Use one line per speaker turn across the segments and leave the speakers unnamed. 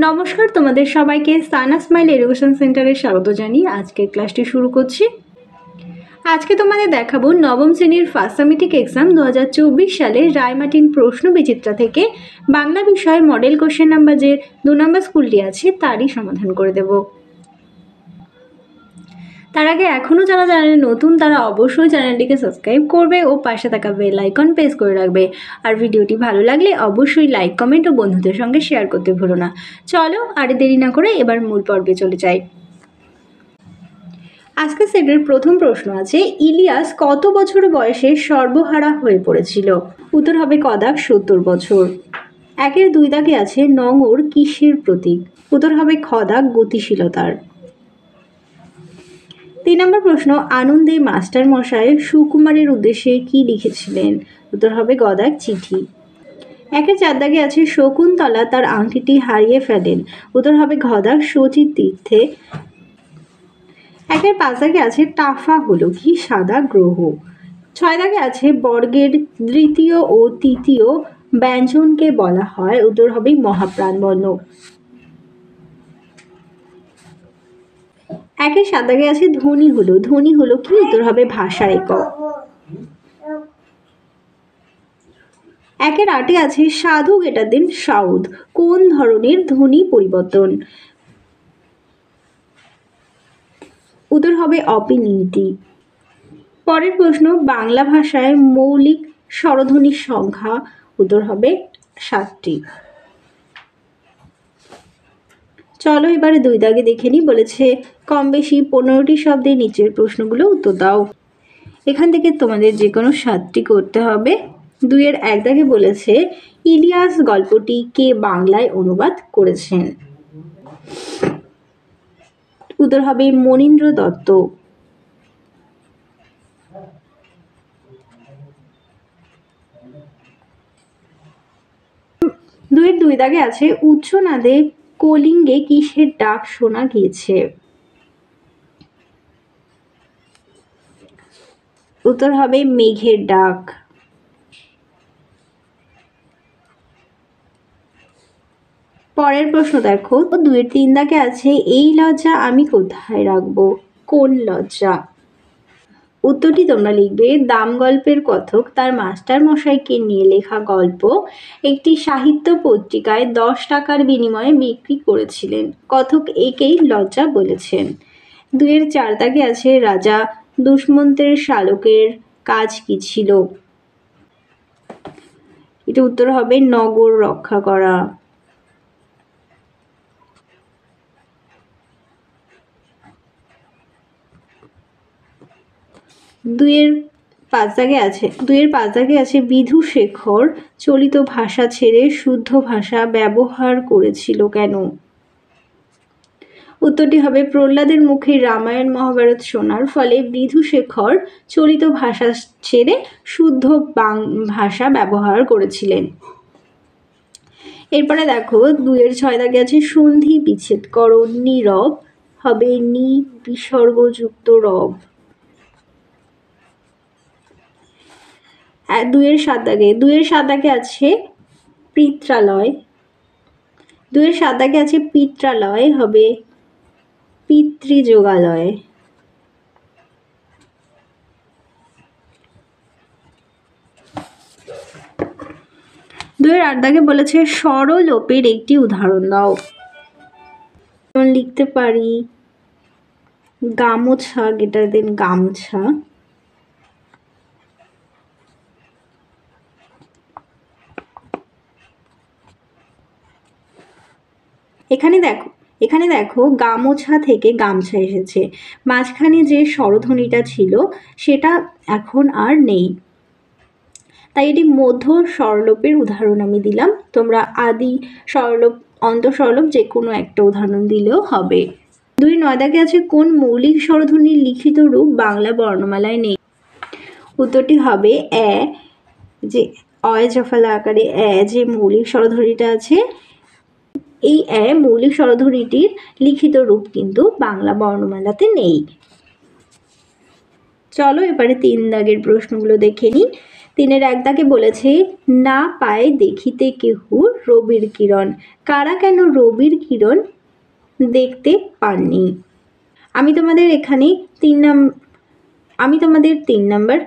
নমস্কার, তোমাদের সবাইকে সানা স্মাইল এডুকেশন সেন্টারে স্বাগত জানিয়ে আজকের ক্লাসটি শুরু করছি। আজকে তোমাদের দেখাবো নবম শ্রেণীর ফার্স্ট সামেটিক এক্সাম 2024 সালের রায়মার্টিন প্রশ্ন বিচিত্রা থেকে বাংলা বিষয়ে মডেল কোশ্চেন নাম্বার যে 2 নম্বর স্কুলটি আছে তারই সমাধান করে দেব। তার আগে এখনও যারা চ্যানেলে নতুন তারা অবশ্যই চ্যানেলটিকে সাবস্ক্রাইব করবে ও পাশে থাকা বেল আইকন প্রেস করে রাখবে। আর ভিডিওটি ভালো লাগলে অবশ্যই লাইক, কমেন্ট ও বন্ধুদের সঙ্গে শেয়ার করতে ভুলো না। চলো আর দেরি না করে এবার মূল পর্বে চলে যাই। আজকের সেটের প্রথম প্রশ্ন আছে, ইলিয়াস কত বছর বয়সে সর্বহারা হয়ে পড়েছিল? উত্তর হবে কদাক 70 বছর। একের 2 দাগে আছে নোঙর কিসের প্রতীক? উত্তর হবে খদাক গতিশীলতার। 3 নম্বর প্রশ্ন, আনন্দে মাস্টার মশাই সুকুমারের উদ্দেশ্যে কি লিখেছিলেন? উত্তর হবে গদাক চিঠি। একের 4 দাগে আছে শকুন্তলা তার আংটিটি হারিয়ে ফেলেন। উত্তর হবে ঘদাক শচীর তীর্থে। একের 5 দাগে আছে টাফা হলো কি? সাদা গ্রহ। 6 দাগে আছে বর্গের দ্বিতীয় ও তৃতীয় ব্যঞ্জনকে বলা হয়। উত্তর হবে মহাপ্রাণবর্ণ। একের 7 দাগে আছে ধ্বনি হলো কি? উত্তর হবে ভাষার একক। একের 8 আছে সাধু গেটার দিন সাউদ কোন ধরনের ধ্বনি পরিবর্তন? উত্তর হবে অপিনীতি। পরের প্রশ্ন, বাংলা ভাষায় মৌলিক স্বরধ্বনির সংখ্যা? উত্তর হবে 7টি। চলো এবারে 2 দাগে দেখে নিই। বলেছে কম বেশি 15টি শব্দে নিচের প্রশ্নগুলো উত্তর দাও। এখান থেকে তোমাদের যে কোনো 7টি করতে হবে। 2 এর 1 দাগে বলেছে ইলিয়াস গল্পটি কে বাংলায় অনুবাদ করেছেন? উত্তর হবে মনীন্দ্র দত্ত। 2 এর 2 দাগে আছে উচ্চনাদে কলিঙ্গে কিসের ডাক শোনা গিয়েছে? উত্তর হবে মেঘের ডাক। পরের প্রশ্ন দেখো, 2 এর 3 দাগে আছে এই লজ্জা আমি কোথায় রাখবো? কোন লজ্জা? উত্তরটি তোমরা লিখবে দাম গল্পের কথক তার মাস্টার মশাইকে নিয়ে লেখা গল্প একটি সাহিত্য পত্রিকায় 10 টাকার বিনিময়ে বিক্রি করেছিলেন। কথক একেই লজ্জা বলেছেন। 2 এর 4 দাগে আছে রাজা দুষ্মন্তের শালকের কাজ কি ছিল? এটা উত্তর হবে নগর রক্ষা করা। 2 এর 5 দাগে আছে বিধুশেখর চলিত ভাষা ছেড়ে শুদ্ধ ভাষা ব্যবহার করেছিল কেন? উত্তরটি হবে প্রহ্লাদের মুখে রামায়ণ মহাভারত শোনার ফলে বিধুশেখর চলিত ভাষা ছেড়ে শুদ্ধ ভাষা ব্যবহার করেছিলেন। এরপরে দেখো 2 এর 6 দাগে আছে সন্ধি বিচ্ছেদ করো নীরব হবে নি বিসর্গযুক্ত রব। 2 এর 7 দাগে আছে পিত্রালয়। 2 এর 7 দাগে আছে পিত্রালয় হবে পিতৃযোগালয়। 2 এর 8 দাগে বলেছে স্বরলোপের একটি উদাহরণ দাও। লিখতে পারি গামোছা গেটার দেন গামছা। এখানে দেখো গামোছা থেকে গামছা এসেছে। মাঝখানে যে স্বরধ্বনিটা ছিল সেটা এখন আর নেই, তাই এটি মধ্য স্বরলোপের উদাহরণ আমি দিলাম। তোমরা আদি স্বরলোপ, অন্ত স্বরলোপ যে কোনো একটা উদাহরণ দিলেও হবে। 2 এর 9 দাগে আছে কোন মৌলিক স্বরধ্বনির লিখিত রূপ বাংলা বর্ণমালায় নেই? উত্তরটি হবে এ, যে অয় জফলা আকারে এ যে মৌলিক স্বরধ্বনিটা আছে, এই এ মৌলিক স্বরধ্বনিটির লিখিত রূপ কিন্তু বাংলা বর্ণমালাতে নেই। চলো এবারে 3 দাগের প্রশ্নগুলো দেখে নিই। তিনের এক দাগে বলেছে, না পায় দেখিতে কেহু রবির কিরণ, কারা কেন রবির কিরণ দেখতে পাননি। আমি তোমাদের 3 নাম্বার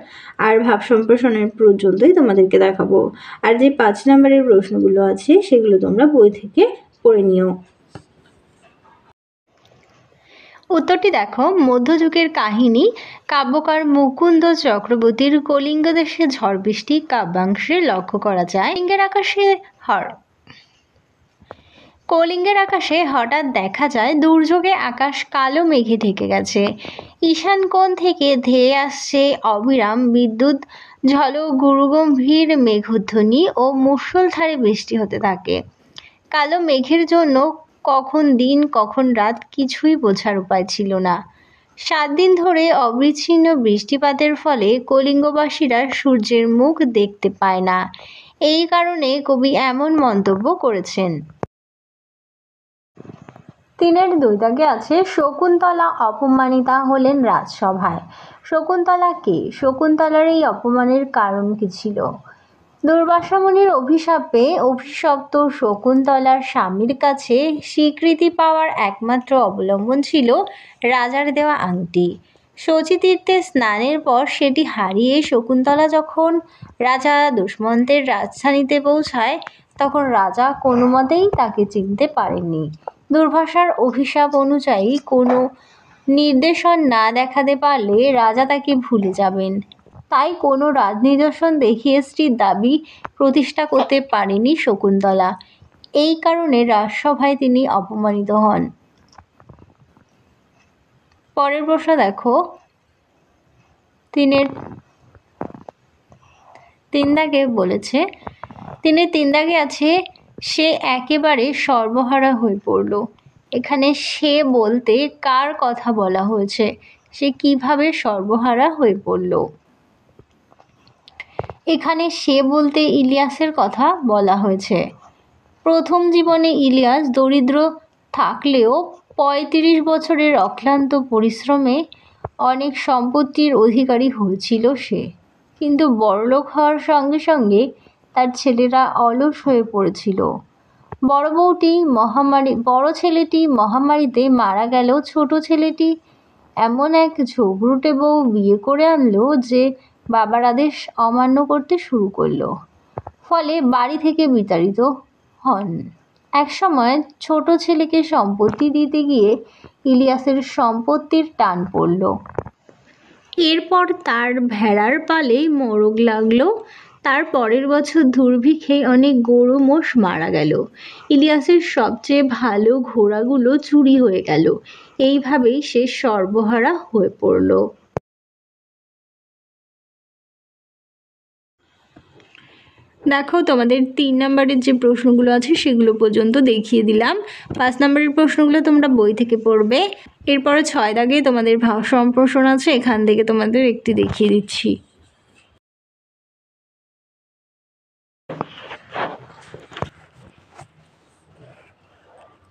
আর ভাব সম্প্রসারণের পর্যন্তই তোমাদেরকে দেখাবো, আর যে 5 নাম্বারের প্রশ্নগুলো আছে সেগুলো তোমরা বই থেকে পড়ে নিও। উত্তরটি দেখো, মধ্যযুগের কাহিনী। কাব্যকার মুকুন্দ চক্রবর্তীর কলিঙ্গ দেশে ঝড় বৃষ্টি কাব্যাংশে লক্ষ্য করা যায়। কলিঙ্গের আকাশে হঠাৎ দেখা যায় দুর্যোগে আকাশ কালো মেঘে ঢেকে গেছে। ঈশান কোণ থেকে ধেয়ে আসছে অবিরাম বিদ্যুৎ ঝলক, গুরুগম্ভীর মেঘধ্বনি ও মুষলধারে বৃষ্টি হতে থাকে। কালো মেঘের জন্য কখন দিন কখন রাত কিছুই বোঝার উপায় ছিল না। 7 দিন ধরে অবিচ্ছিন্ন বৃষ্টিপাতের ফলে কলিঙ্গবাসীরা সূর্যের মুখ দেখতে পায় না। এই কারণে কবি এমন মন্তব্য করেছেন। 3-এর 2 দাগে আছে, শকুন্তলা অপমানিতা হলেন রাজসভায়। শকুন্তলা কে? শকুন্তলার এই অপমানের কারণ কি ছিল? দুর্বাসা মুনির অভিশাপে অভিশপ্ত শকুন্তলার স্বামীর কাছে স্বীকৃতি পাওয়ার একমাত্র অবলম্বন ছিল রাজার দেওয়া আংটি। শচীতীর্থে স্নানের পর সেটি হারিয়ে শকুন্তলা যখন রাজা দুষ্মন্তের রাজধানীতে পৌঁছায়, তখন রাজা কোনো মতেই তাকে চিনতে পারেননি। দুর্বাসার অভিশাপ অনুযায়ী কোনো নির্দেশন না দেখাতে পারলে রাজা তাকে ভুলে যাবেন। তাই কোনো নিদর্শন দেখিয়ে স্ত্রীর দাবি প্রতিষ্ঠা করতে পারেনি শকুন্তলা। এই কারণে রাজসভায় তিনি অপমানিত হন। পরের প্রশ্ন দেখো, 3-এর 3 দাগে বলেছে, 3-এর 3 দাগে আছে, সে একেবারে সর্বহারা হয়ে পড়ল। এখানে সে বলতে কার কথা বলা হয়েছে? সে কিভাবে সর্বহারা হয়ে পড়ল? এখানে সে বলতে ইলিয়াসের কথা বলা হয়েছে। প্রথম জীবনে ইলিয়াস দরিদ্র থাকলেও 35 বছরের অক্লান্ত পরিশ্রমে অনেক সম্পত্তির অধিকারী হয়েছিল সে। কিন্তু বড়লোক হওয়ার সঙ্গে সঙ্গে তার ছেলেরা অলস হয়ে পড়েছিল। বড় ছেলেটি মহামারীতে মারা গেল। ছোট ছেলেটি এমন এক ঝগড়ুটে বউ বিয়ে করে আনলো যে বাবার আদেশ অমান্য করতে শুরু করলো। ফলে বাড়ি থেকে বিতাড়িত হন। একসময় ছোট ছেলেকে সম্পত্তি দিতে গিয়ে ইলিয়াসের সম্পত্তির টান পড়ল। এরপর তার ভেড়ার পালে মোরগ লাগলো। তার পরের বছর দুর্ভিক্ষে অনেক গরু মোষ মারা গেল। ইলিয়াসের সবচেয়ে ভালো ঘোড়াগুলো চুরি হয়ে গেল। এইভাবেই সে সর্বহারা হয়ে পড়ল। দেখো, তোমাদের 3 নাম্বারের যে প্রশ্নগুলো আছে সেগুলো পর্যন্ত দেখিয়ে দিলাম। 5 নাম্বারের প্রশ্নগুলো তোমরা বই থেকে পড়বে। এরপরে 6 দাগে তোমাদের ভাব সম্প্রসারণ আছে, এখান থেকে তোমাদের একটি দেখিয়ে দিচ্ছি।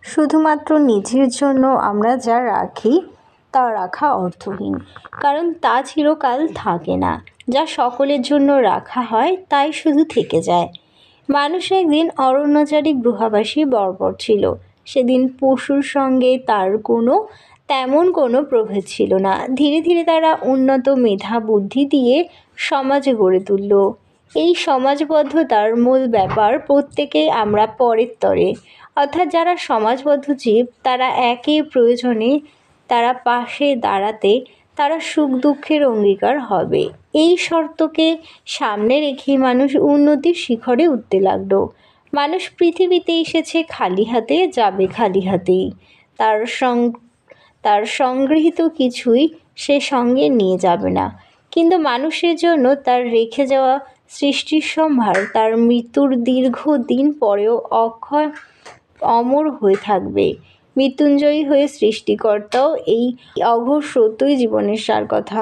শুধুমাত্র নিজের জন্য আমরা যা রাখি তা রাখা অর্থহীন, কারণ তা চিরকাল থাকে না। যা সকলের জন্য রাখা হয় তাই শুধু থেকে যায়। মানুষ একদিন অরণ্যচারী গুহাবাসী বর্বর ছিল। সেদিন পশুর সঙ্গে তার তেমন কোনো প্রভেদ ছিল না। ধীরে ধীরে তারা উন্নত মেধা বুদ্ধি দিয়ে সমাজ গড়ে তুলল। এই সমাজবদ্ধতার মূল ব্যাপার প্রত্যেকেই আমরা পরের তরে, অর্থাৎ যারা সমাজবদ্ধ জীব তারা একের প্রয়োজনে তারা পাশে দাঁড়াতে, তারা সুখ দুঃখের অঙ্গীকার হবে। এই শর্তকে সামনে রেখে মানুষ উন্নতির শিখরে উঠতে লাগলো। মানুষ পৃথিবীতে এসেছে খালি হাতে, যাবে খালি হাতেই। তার সংগৃহীত কিছুই সে সঙ্গে নিয়ে যাবে না, কিন্তু মানুষের জন্য তার রেখে যাওয়া সৃষ্টির সম্ভার তার মৃত্যুর দীর্ঘ দিন পরেও অক্ষয় অমর হয়ে থাকবে। মৃত্যুঞ্জয়ী হয়ে সৃষ্টিকর্তাও এই অঘোর সত্যই জীবনের সার কথা।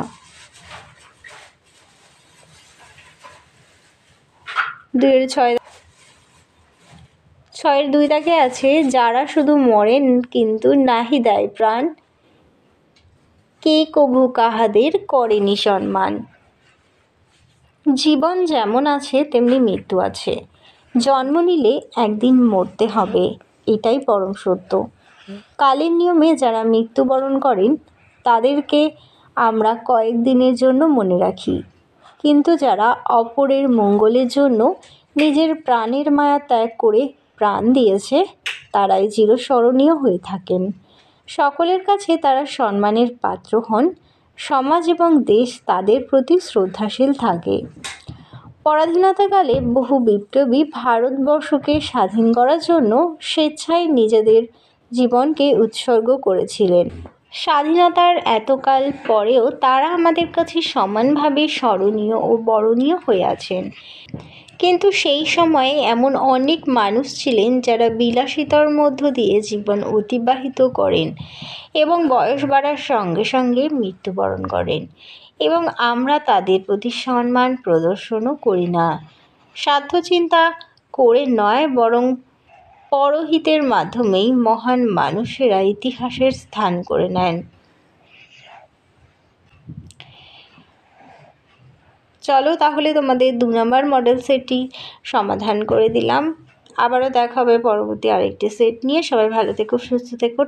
6-এর 2 দাগে আছে, যারা শুধু মরেন কিন্তু নাহি দেয় প্রাণ, কে কভু কাহাদের করেনি সম্মান। জীবন যেমন আছে তেমনি মৃত্যু আছে। জন্ম নিলে একদিন মরতে হবে, এটাই পরম সত্য। কালের নিয়মে যারা মৃত্যুবরণ করেন তাদেরকে আমরা কয়েকদিনের জন্য মনে রাখি, কিন্তু যারা অপরের মঙ্গলের জন্য নিজের প্রাণের মায়া ত্যাগ করে প্রাণ দিয়েছে তারাই চিরস্মরণীয় হয়ে থাকেন। সকলের কাছে তারা সম্মানের পাত্র হন, সমাজ এবং দেশ তাদের প্রতি শ্রদ্ধাশীল থাকে। পরাধীনতাকালে বহু বিপ্লবী ভারতবর্ষকে স্বাধীন করার জন্য স্বেচ্ছায় নিজেদের জীবনকে উৎসর্গ করেছিলেন। স্বাধীনতার এতকাল পরেও তারা আমাদের কাছে সমানভাবে স্মরণীয় ও বরণীয় হয়ে আছেন। কিন্তু সেই সময়ে এমন অনেক মানুষ ছিলেন যারা বিলাসিতার মধ্য দিয়ে জীবন অতিবাহিত করেন এবং বয়স বাড়ার সঙ্গে সঙ্গে মৃত্যুবরণ করেন, এবং আমরা তাদের প্রতি সম্মান প্রদর্শনও করি না। স্বার্থচিন্তা করে নয়, বরং পরহিতের মাধ্যমেই মহান মানুষেরা ইতিহাসের স্থান করে নেন। চলো তাহলে তোমাদের 2 নম্বর মডেল সেটটি সমাধান করে দিলাম। আবারও দেখা হবে পরবর্তী আরেকটি সেট নিয়ে। সবাই ভালো থেকো, সুস্থ থেকো।